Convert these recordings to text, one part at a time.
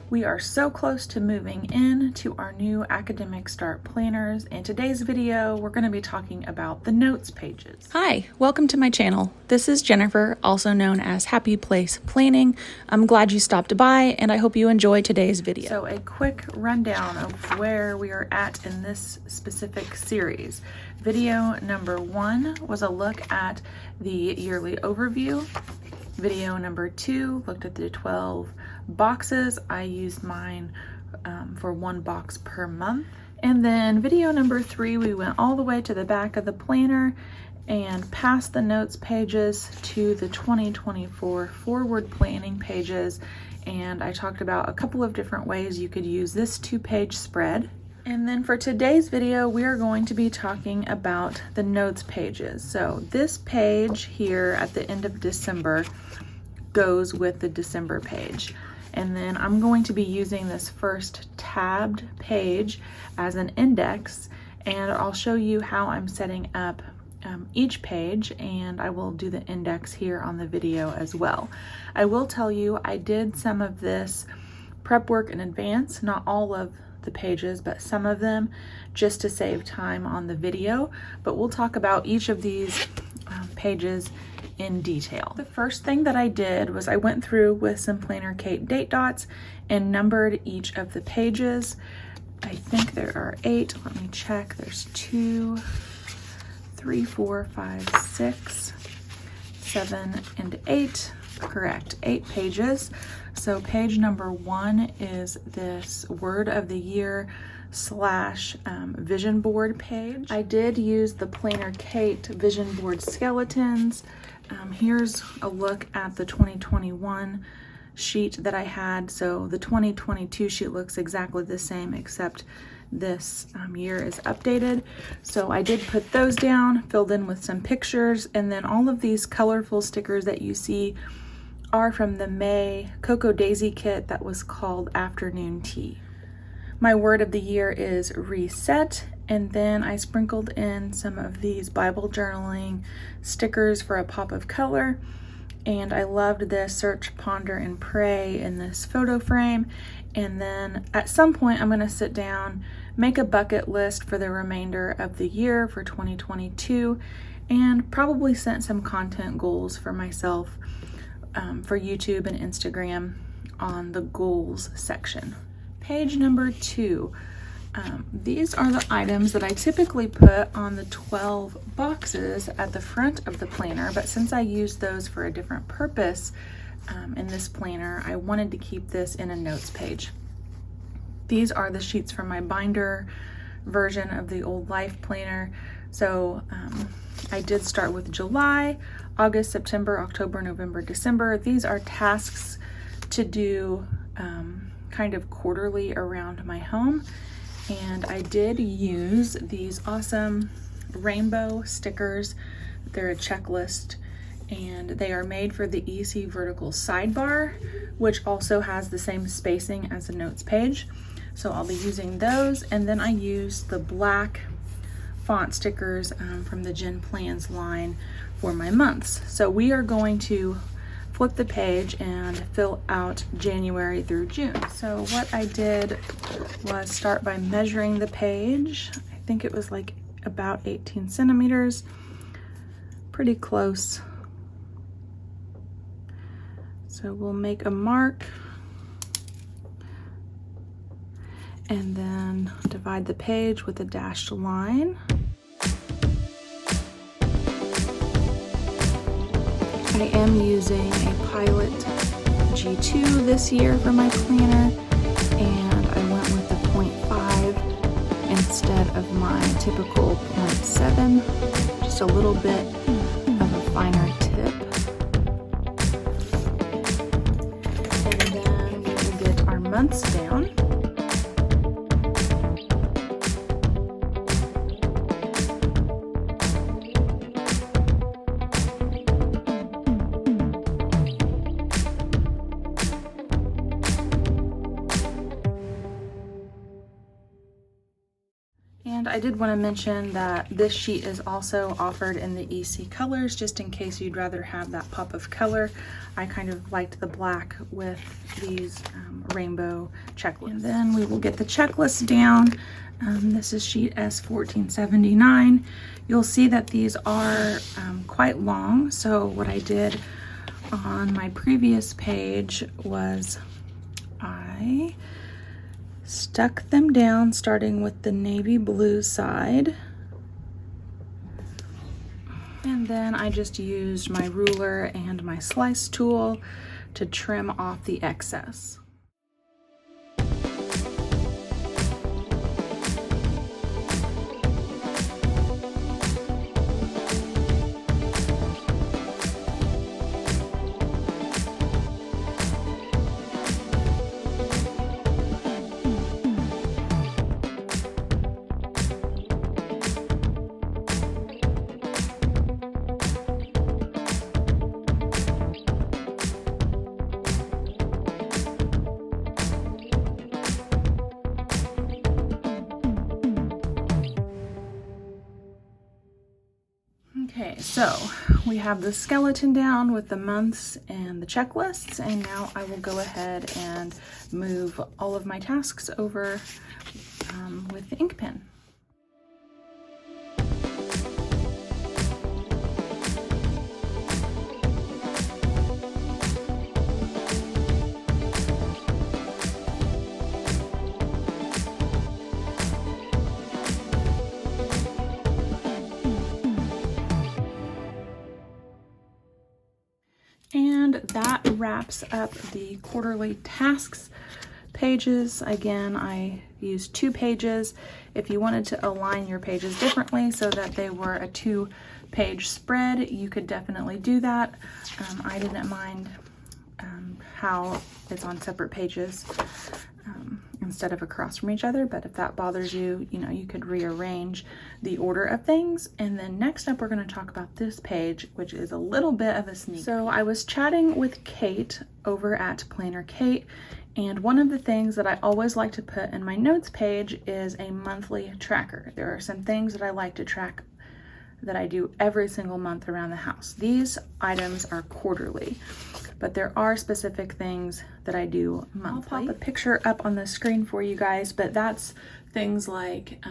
We are so close to moving in to our new academic start planners. In today's video, we're going to be talking about the notes pages. Hi, welcome to my channel. This is Jennifer, also known as Happy Place Planning. I'm glad you stopped by and I hope you enjoy today's video. So a quick rundown of where we are at in this specific series. Video number 1 was a look at the yearly overview. Video number 2 looked at the 12 boxes. I used mine for 1 box per month. And then video number 3, we went all the way to the back of the planner and past the notes pages to the 2024 forward planning pages. And I talked about a couple of different ways you could use this 2-page spread. And then for today's video, we are going to be talking about the notes pages. So this page here at the end of December goes with the December page. And then I'm going to be using this first tabbed page as an index, and I'll show you how I'm setting up each page, and I will do the index here on the video as well. I will tell you I did some of this prep work in advance, not all of the pages, but some of them, just to save time on the video. But we'll talk about each of these pages in detail. The first thing that I did was I went through with some Planner Kate date dots and numbered each of the pages. I think there are 8. Let me check. There's 2, 3, 4, 5, 6, 7, and 8. Correct, 8 pages. So page number 1 is this word of the year / vision board page. I did use the Planner Kate vision board skeletons. Here's a look at the 2021 sheet that I had. So the 2022 sheet looks exactly the same, except this year is updated. So I did put those down, filled in with some pictures, and then all of these colorful stickers that you see are from the May Cocoa Daisy kit that was called Afternoon Tea. My word of the year is reset, and then I sprinkled in some of these Bible journaling stickers for a pop of color. And I loved this Search, Ponder, and Pray in this photo frame. And then at some point I'm going to sit down, make a bucket list for the remainder of the year for 2022, and probably set some content goals for myself for YouTube and Instagram on the goals section. Page number 2. These are the items that I typically put on the 12 boxes at the front of the planner, but since I used those for a different purpose in this planner, I wanted to keep this in a notes page. These are the sheets from my binder version of the old life planner. So I did start with July, August, September, October, November, December. These are tasks to do kind of quarterly around my home. And I did use these awesome rainbow stickers. They're a checklist, and they are made for the EC vertical sidebar, which also has the same spacing as the notes page. So I'll be using those. And then I used the black font stickers from the JenPlans line for my months. So we are going to flip the page and fill out January through June. So what I did was start by measuring the page. I think it was like about 18 centimeters, pretty close. So we'll make a mark and then divide the page with a dashed line. I am using a Pilot G2 this year for my planner, and I went with the 0.5 instead of my typical 0.7, just a little bit of a finer tip. And then we will get our months down. And I did want to mention that this sheet is also offered in the EC colors, just in case you'd rather have that pop of color. I kind of liked the black with these rainbow checklists. And then we will get the checklist down. This is sheet S1479. You'll see that these are quite long. So what I did on my previous page was I stuck them down starting with the navy blue side. And then I just used my ruler and my slice tool to trim off the excess. Okay, so we have the skeleton down with the months and the checklists, and now I will go ahead and move all of my tasks over with the ink pen. And that wraps up the quarterly tasks pages. Again, I used 2 pages. If you wanted to align your pages differently so that they were a 2-page spread, you could definitely do that. I didn't mind how it's on separate pages instead of across from each other, but if that bothers you, you know, you could rearrange the order of things. And then next up, we're going to talk about this page, which is a little bit of a sneak. So I was chatting with Kate over at Planner Kate, and one of the things that I always like to put in my notes page is a monthly tracker. There are some things that I like to track that I do every single month around the house. These items are quarterly, but there are specific things that I do monthly. I'll pop a picture up on the screen for you guys, but that's things like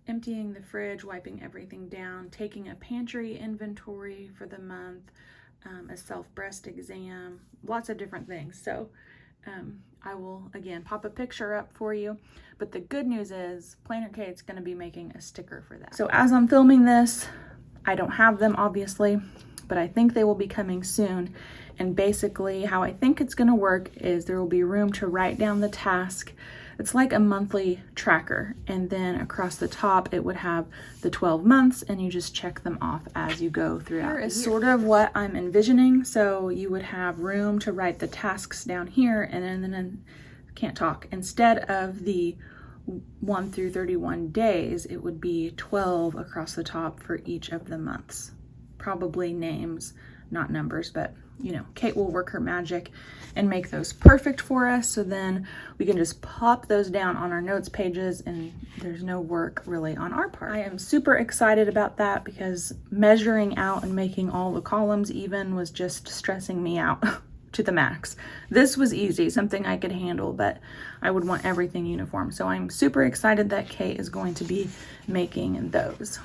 emptying the fridge, wiping everything down, taking a pantry inventory for the month, a self-breast exam, lots of different things. So I will, again, pop a picture up for you. But the good news is Planner Kate's going to be making a sticker for that. So as I'm filming this, I don't have them, obviously, but I think they will be coming soon. And basically how I think it's going to work is there will be room to write down the task. It's like a monthly tracker, and then across the top it would have the 12 months, and you just check them off as you go throughout. Here is sort of what I'm envisioning. So you would have room to write the tasks down here, and then can't talk. Instead of the 1 through 31 days, it would be 12 across the top for each of the months. Probably names, not numbers, but you know, Kate will work her magic and make those perfect for us. So then we can just pop those down on our notes pages and there's no work really on our part. I am super excited about that because measuring out and making all the columns even was just stressing me out to the max. This was easy, something I could handle, but I would want everything uniform. So I'm super excited that Kate is going to be making those.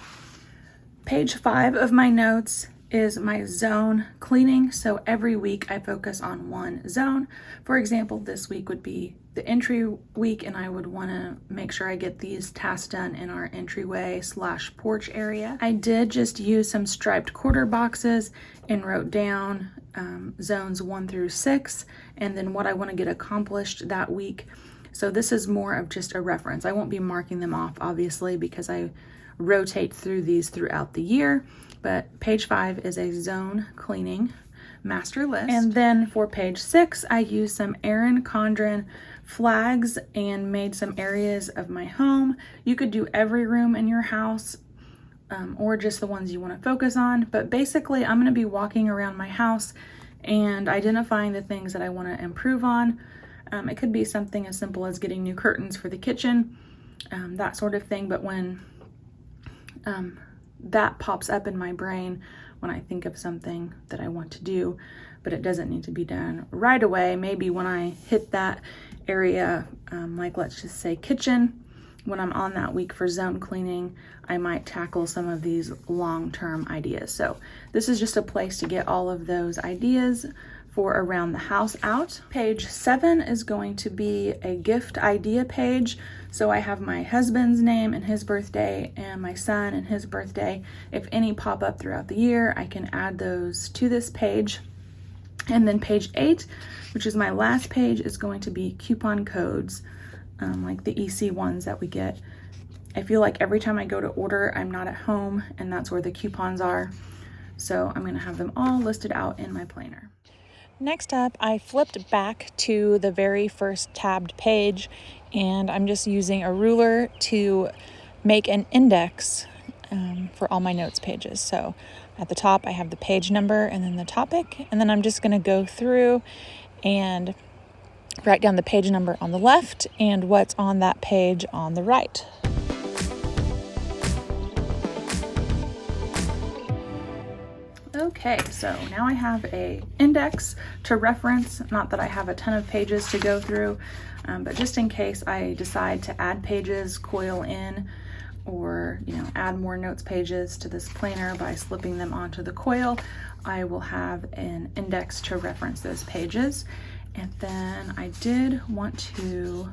Page 5 of my notes is my zone cleaning. So every week I focus on one zone. For example, this week would be the entry week, and I would want to make sure I get these tasks done in our entryway / porch area. I did just use some striped quarter boxes and wrote down zones 1 through 6 and then what I want to get accomplished that week. So this is more of just a reference. I won't be marking them off, obviously, because I rotate through these throughout the year. But page 5 is a zone cleaning master list. And then for page 6, I used some Erin Condren flags and made some areas of my home. You could do every room in your house or just the ones you want to focus on. But basically, I'm going to be walking around my house and identifying the things that I want to improve on. It could be something as simple as getting new curtains for the kitchen. that sort of thing. But when that pops up in my brain when I think of something that I want to do, but it doesn't need to be done right away. Maybe when I hit that area, like let's just say kitchen, when I'm on that week for zone cleaning, I might tackle some of these long-term ideas. So this is just a place to get all of those ideas for around the house out. Page 7 is going to be a gift idea page. So I have my husband's name and his birthday and my son and his birthday. If any pop up throughout the year, I can add those to this page. And then page 8, which is my last page, is going to be coupon codes, like the EC ones that we get. I feel like every time I go to order, I'm not at home, and that's where the coupons are. So I'm gonna have them all listed out in my planner. Next up, I flipped back to the very first tabbed page, and I'm just using a ruler to make an index for all my notes pages. So at the top, I have the page number and then the topic, and then I'm just going to go through and write down the page number on the left and what's on that page on the right. Okay, so now I have a index to reference. Not that I have a ton of pages to go through, but just in case I decide to add pages, coil in, or add more notes pages to this planner by slipping them onto the coil, I will have an index to reference those pages. And then I did want to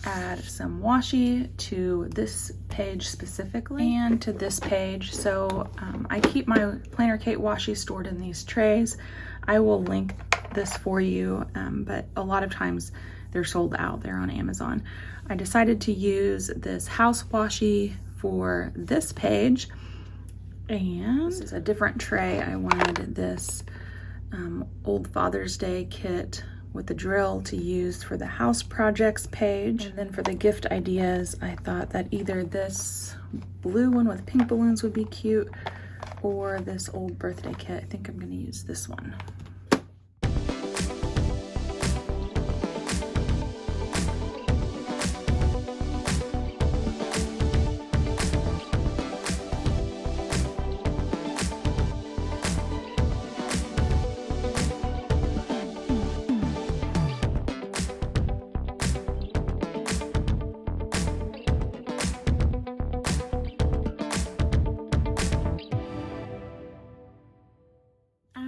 add some washi to this page specifically and to this page. So I keep my Planner Kate washi stored in these trays. I will link this for you, but a lot of times they're sold out. They're on Amazon. I decided to use this house washi for this page, and this is a different tray. I wanted this old Father's Day kit with the drill to use for the house projects page. And then for the gift ideas, I thought that either this blue one with pink balloons would be cute, or this old birthday kit. I think I'm gonna use this one.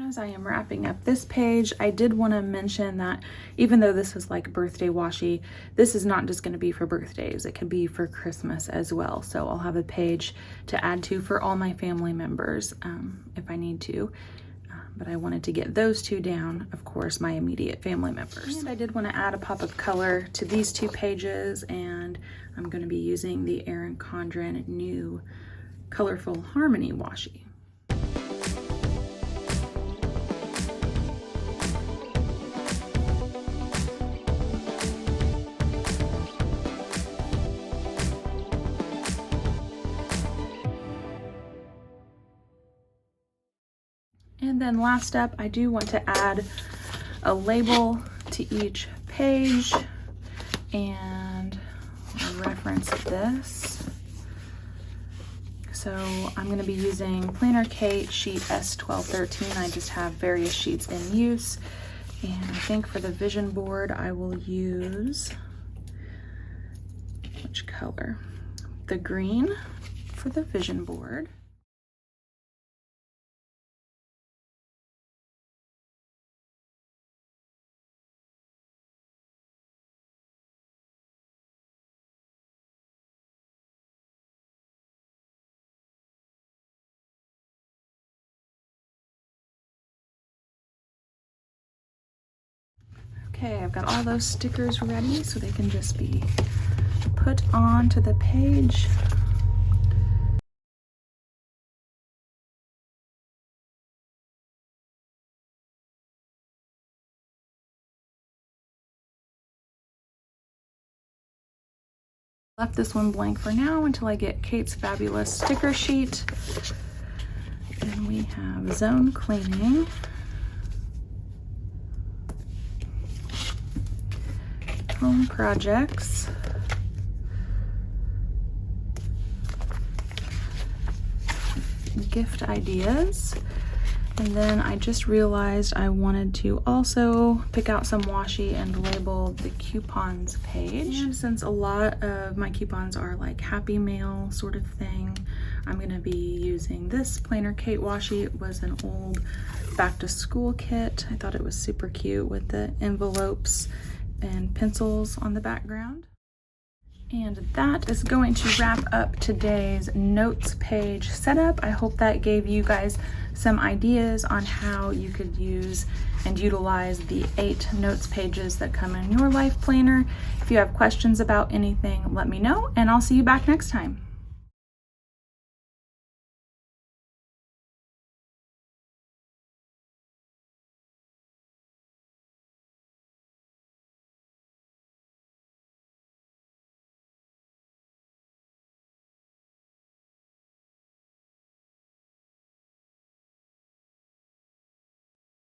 As I am wrapping up this page, I did want to mention that even though this is like birthday washi, this is not just going to be for birthdays. It could be for Christmas as well. So I'll have a page to add to for all my family members if I need to. But I wanted to get those two down, of course, my immediate family members. And I did want to add a pop of color to these two pages, and I'm going to be using the Erin Condren new Colorful Harmony washi. And then last up, I do want to add a label to each page, and I'll reference this. So I'm going to be using Planner Kate sheet S1213. I just have various sheets in use, and I think for the vision board I will use, which color? The green for the vision board. Okay, I've got all those stickers ready so they can just be put onto the page. Left this one blank for now until I get Kate's fabulous sticker sheet. And we have zone cleaning, home projects, gift ideas. And then I just realized I wanted to also pick out some washi and label the coupons page. And since a lot of my coupons are like Happy Mail sort of thing, I'm gonna be using this Planner Kate washi. It was an old back to school kit. I thought it was super cute with the envelopes and pencils on the background. And that is going to wrap up today's notes page setup. I hope that gave you guys some ideas on how you could use and utilize the 8 notes pages that come in your life planner. If you have questions about anything, let me know, and I'll see you back next time.